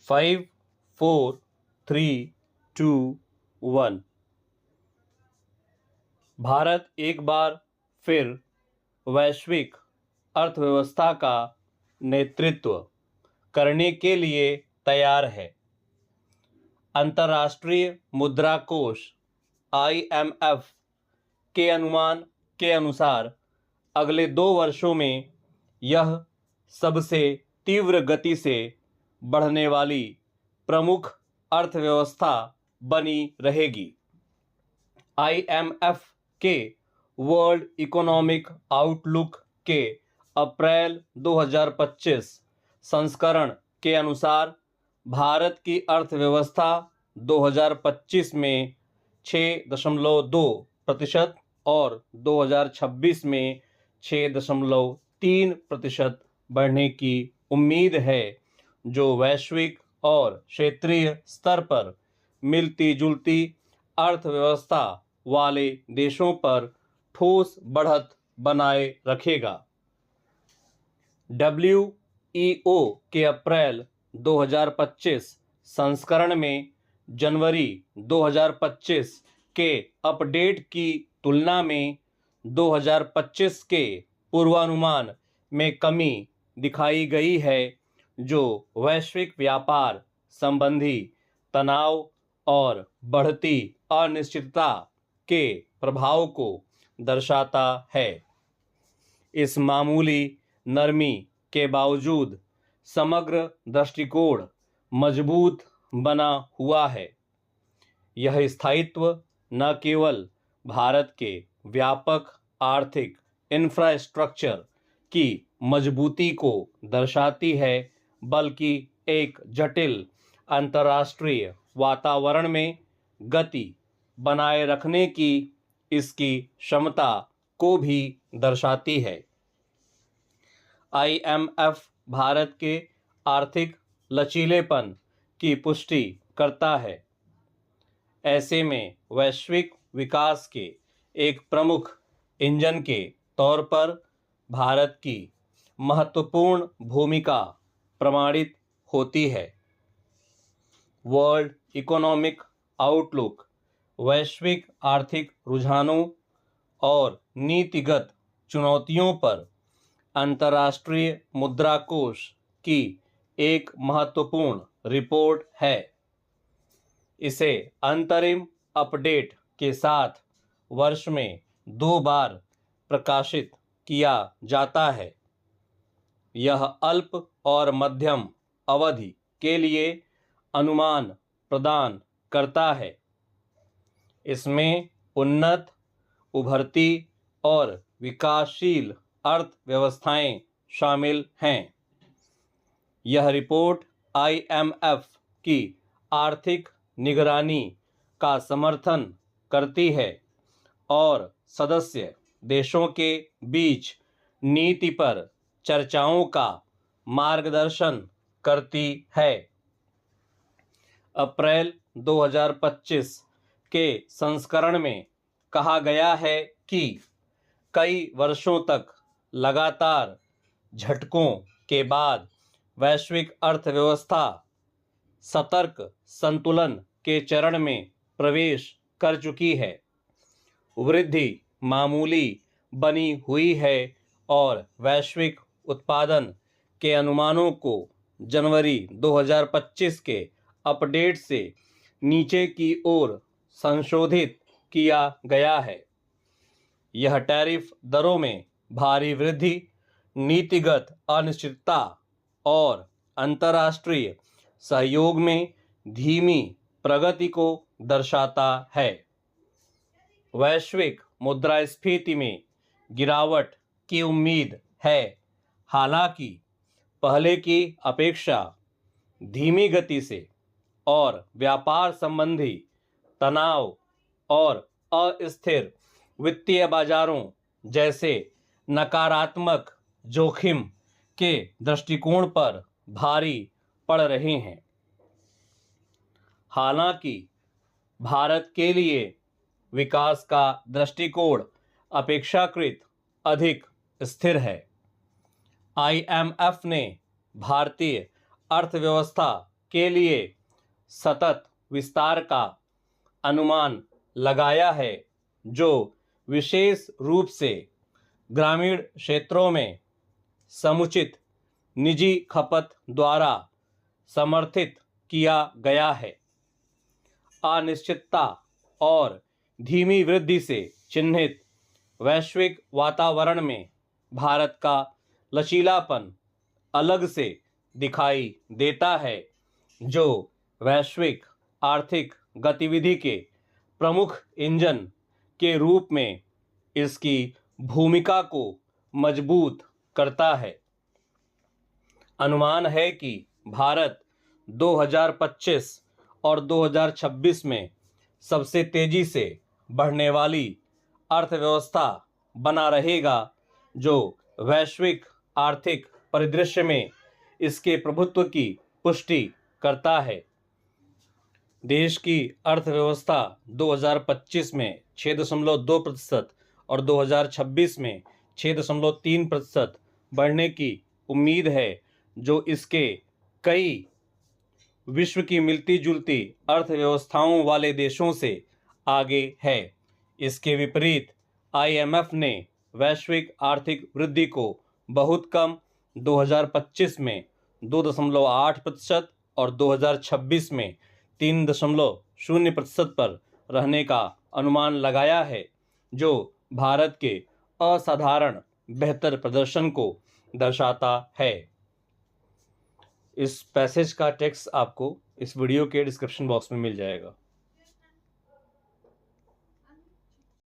5, 4, 3, 2, 1। भारत एक बार फिर वैश्विक अर्थव्यवस्था का नेतृत्व करने के लिए तैयार है। अंतर्राष्ट्रीय मुद्रा कोष IMF के अनुमान के अनुसार अगले 2 वर्षों में यह सबसे तीव्र गति से बढ़ने वाली प्रमुख अर्थव्यवस्था बनी रहेगी। IMF के वर्ल्ड इकोनॉमिक आउटलुक के अप्रैल 2025 संस्करण के अनुसार भारत की अर्थव्यवस्था 2025 में 6.2% और 2026 में 6.3% बढ़ने की उम्मीद है, जो वैश्विक और क्षेत्रीय स्तर पर मिलती जुलती अर्थव्यवस्था वाले देशों पर ठोस बढ़त बनाए रखेगा। WEO के अप्रैल 2025 संस्करण में जनवरी 2025 के अपडेट की तुलना में 2025 के पूर्वानुमान में कमी दिखाई गई है, जो वैश्विक व्यापार संबंधी तनाव और बढ़ती अनिश्चितता के प्रभाव को दर्शाता है। इस मामूली नरमी के बावजूद समग्र दृष्टिकोण मजबूत बना हुआ है। यह स्थायित्व न केवल भारत के व्यापक आर्थिक इंफ्रास्ट्रक्चर की मजबूती को दर्शाती है, बल्कि एक जटिल अंतर्राष्ट्रीय वातावरण में गति बनाए रखने की इसकी क्षमता को भी दर्शाती है। IMF भारत के आर्थिक लचीलेपन की पुष्टि करता है। ऐसे में वैश्विक विकास के एक प्रमुख इंजन के तौर पर भारत की महत्वपूर्ण भूमिका प्रमाणित होती है। वर्ल्ड इकोनॉमिक आउटलुक वैश्विक आर्थिक रुझानों और नीतिगत चुनौतियों पर अंतर्राष्ट्रीय मुद्रा कोष की एक महत्वपूर्ण रिपोर्ट है। इसे अंतरिम अपडेट के साथ वर्ष में 2 बार प्रकाशित किया जाता है। यह अल्प और मध्यम अवधि के लिए अनुमान प्रदान करता है। इसमें उन्नत, उभरती और विकासशील अर्थव्यवस्थाएं शामिल हैं। यह रिपोर्ट IMF की आर्थिक निगरानी का समर्थन करती है और सदस्य देशों के बीच नीति पर चर्चाओं का मार्गदर्शन करती है। अप्रैल 2025 के संस्करण में कहा गया है कि कई वर्षों तक लगातार झटकों के बाद वैश्विक अर्थव्यवस्था सतर्क संतुलन के चरण में प्रवेश कर चुकी है। वृद्धि मामूली बनी हुई है और वैश्विक उत्पादन के अनुमानों को जनवरी 2025 के अपडेट से नीचे की ओर संशोधित किया गया है। यह टैरिफ दरों में भारी वृद्धि, नीतिगत अनिश्चितता और अंतर्राष्ट्रीय सहयोग में धीमी प्रगति को दर्शाता है। वैश्विक मुद्रास्फीति में गिरावट की उम्मीद है, हालांकि पहले की अपेक्षा धीमी गति से, और व्यापार संबंधी तनाव और अस्थिर वित्तीय बाजारों जैसे नकारात्मक जोखिम के दृष्टिकोण पर भारी पड़ रहे हैं। हालांकि भारत के लिए विकास का दृष्टिकोण अपेक्षाकृत अधिक स्थिर है। IMF ने भारतीय अर्थव्यवस्था के लिए सतत विस्तार का अनुमान लगाया है, जो विशेष रूप से ग्रामीण क्षेत्रों में समुचित निजी खपत द्वारा समर्थित किया गया है। अनिश्चितता और धीमी वृद्धि से चिन्हित वैश्विक वातावरण में भारत का लचीलापन अलग से दिखाई देता है, जो वैश्विक आर्थिक गतिविधि के प्रमुख इंजन के रूप में इसकी भूमिका को मजबूत करता है। अनुमान है कि भारत 2025 और 2026 में सबसे तेजी से बढ़ने वाली अर्थव्यवस्था बना रहेगा, जो वैश्विक आर्थिक परिदृश्य में इसके प्रभुत्व की पुष्टि करता है। देश की अर्थव्यवस्था 2025 में 6.2% और 2026 में 6.3% बढ़ने की उम्मीद है, जो इसके कई विश्व की मिलती जुलती अर्थव्यवस्थाओं वाले देशों से आगे है। इसके विपरीत IMF ने वैश्विक आर्थिक वृद्धि को बहुत कम 2025 में 2.8% और 2026 में 3.0% पर रहने का अनुमान लगाया है, जो भारत के असाधारण बेहतर प्रदर्शन को दर्शाता है। इस पैसेज का टेक्स्ट आपको इस वीडियो के डिस्क्रिप्शन बॉक्स में मिल जाएगा।